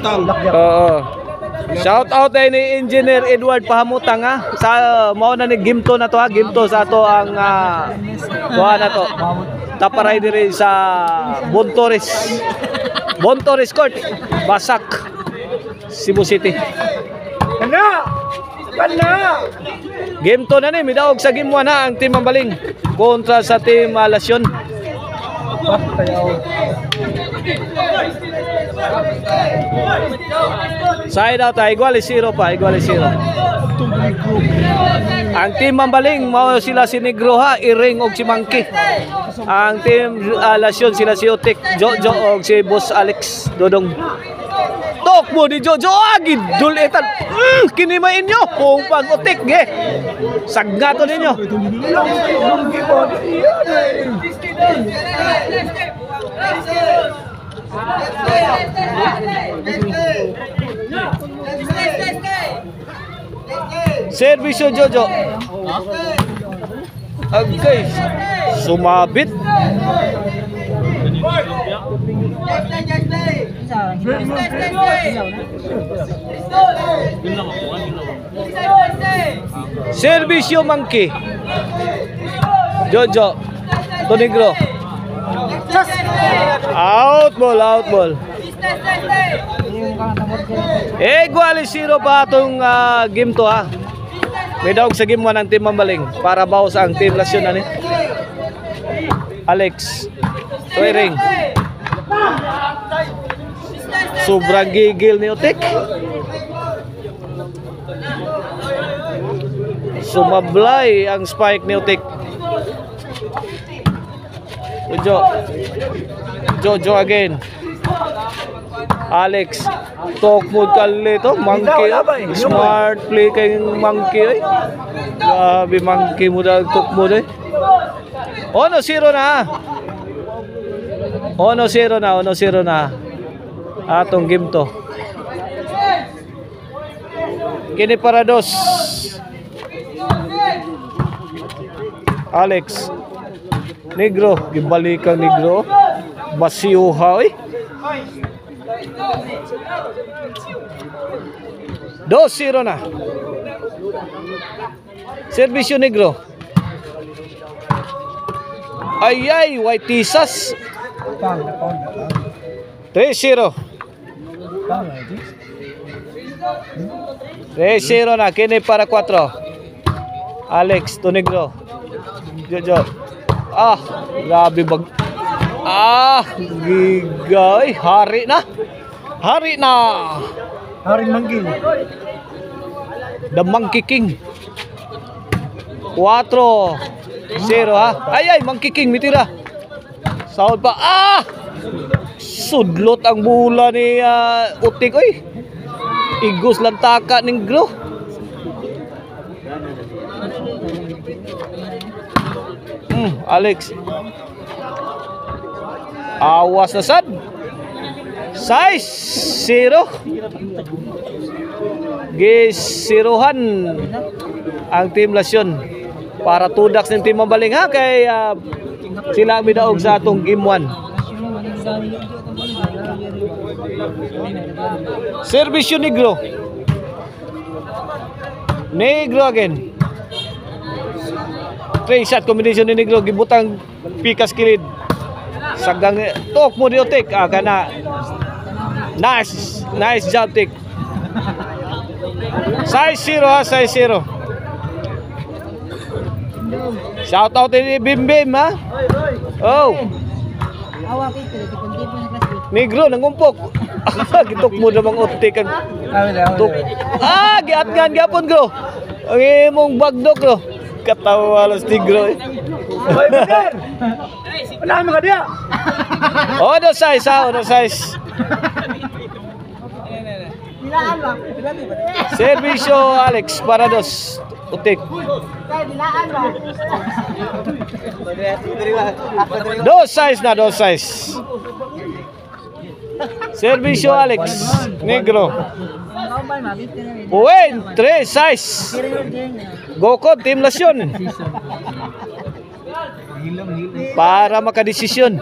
Pahamutang. Oo. Shout out ay ni Engineer Edward Pahamutang ha. Sa mao na ni Gimto na to ha. Gimto sa to ang kuha na to. Taparay diri sa Bontores. Bontores Court. Basak. Cebu City. Kana! Gimto na ni midaog sa game 1 ha ang Team Mambaling kontra sa Team Lasyon. Side out ay igual 0 pa, igual 0. Ang Team Mambaling mao sila si Negro ha, Iring og si Monkey. Ang Team Lasyon sila si Otik, Jojo og si Boss Alex Dodong. Tok mo di Jojo agid dulitan. Kinimain nyo kung pag Otik ge. Saggato ninyo. Servisyo Jojo. Okay. Sumabit. Servisyo Monkey. Jojo. Tonigro. Out ball. Igual 0 pa itong game to ha. May daog sa game 1 ang Team Mambaling para bawas ang Team Lasyon na ni Alex Tuiring. Sobrang gigil ni Otik. Sumablay ang spike ni Otik. Jojo again. Alex talk mood kalito Monkey smart play kay Monkey grabe Monkey mo dal talk mood Ono 0 na atong game to kini para dos Alex Negro gibalikan Negro basiuha 2-0 na. Servisyo Negro. Ay, White Tisas. 3-0. 3-0 na. Kini para 4. Alex Tonegro. Jojo. Grabe bag. Gigay. Hari na. Haring manggil. The Monkey King. 4-0 ha. Ay, Monkey King mitira. Sahod pa. Sudlot ang bola ni Utik oy. Igos lang taka ning Negro. Alex. Awas na sad. 6-0. Gisiruhan ang Team Lasyon para tudaks ng Team Mambaling ha kay sila ang midaog sa atong game 1. Servisyo Negro again. 3 shot combination ni Negro gibutang pikas kilid sagang tok mo di Otik kana nice job Tik. 6-0 ha 6-0. Shout out ni Bim ha. Negro nangumpok. Gitok mo namang Otik ang giatgan gyapon Gro. Ang imong bagdok Gro. Katawa las Negro Hoy, brother. Wala mga dia. Ono size. Servisyo Alex para dos Utik. 2-6 na 2-6. Servisyo Alex Negro. Uwin 3-6. Goko Team Lasyon. Para makadesisyon.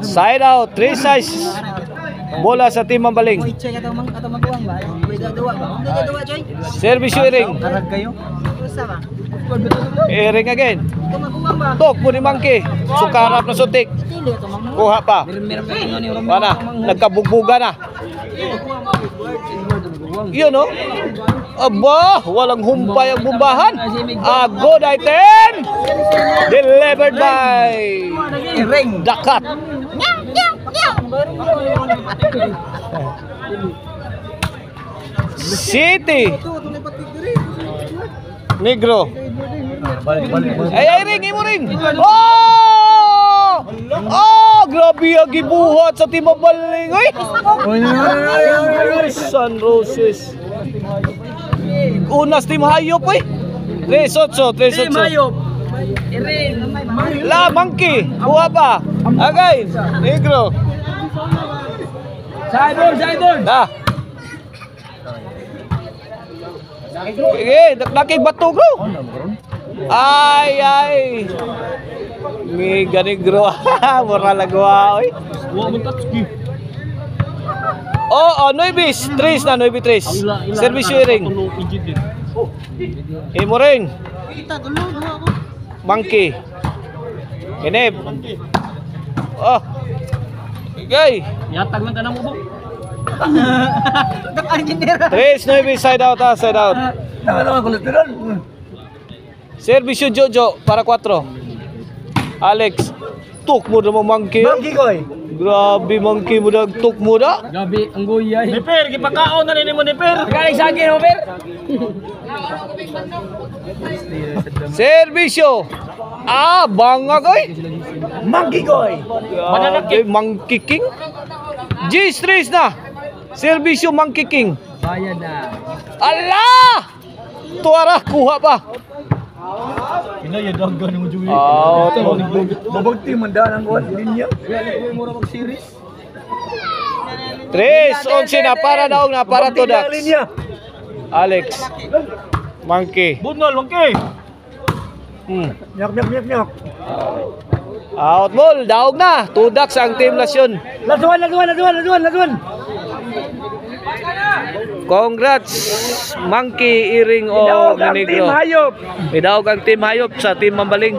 Side out, 3 size. Bola sa team Mambaling. Service Iring. Iring again. Tok po ni Monkey. Sukarap na sutik. Kuha pa. Mana? Nagkabugbuga na. Yun no? Aba, walang humpay ang bumbahan. A good item. Delivered by Dakat. City Negro. Ay ring, imo ring. Oh! Oh, grabe ang gibuhat sa Team Mambaling. Oy. San Roses. Unas Team Hayop oy. 3-8, 3-8. Team Hayop. La Monkey, buha pa. Again, Negro. Sideboard. Dah. Nakik bato bro. Ay. Miga Negro. Mura lagwa oy. Oh, 9 3 na 9-3. Service Iring. Imo ring. Monkey. Ini. Oh. Okay. Yatag lang tanang mo. 3-9 side out. Service Jojo para 4. Alex. Tuk mo naman Monkey. Monkey koy. Grabe Monkey mo tuk mo da. Gabi ang guyay. Niper, gipakaon na nimo Niper. Galing sa akin, Niper. Servisyo. Bangag oy. Monkey koy. Monkey King. G-Streets na. Servisyo Monkey King. Bayad na. Allah! Tuara kuha pa. Pinayadagan mo Julie. Babagti mandan ang kuan linya. Mo ra mag-series. 3-11 na para daog na para to Dax. Alex. Monkey. Bunol Monkey. Nyak. Out ball, daog na. 2 Dax ang team Lasyon. Lasuan. Congrats Monkey, Iring o Negro. Team Hayop. Idaog ang team Hayop sa team Mambaling.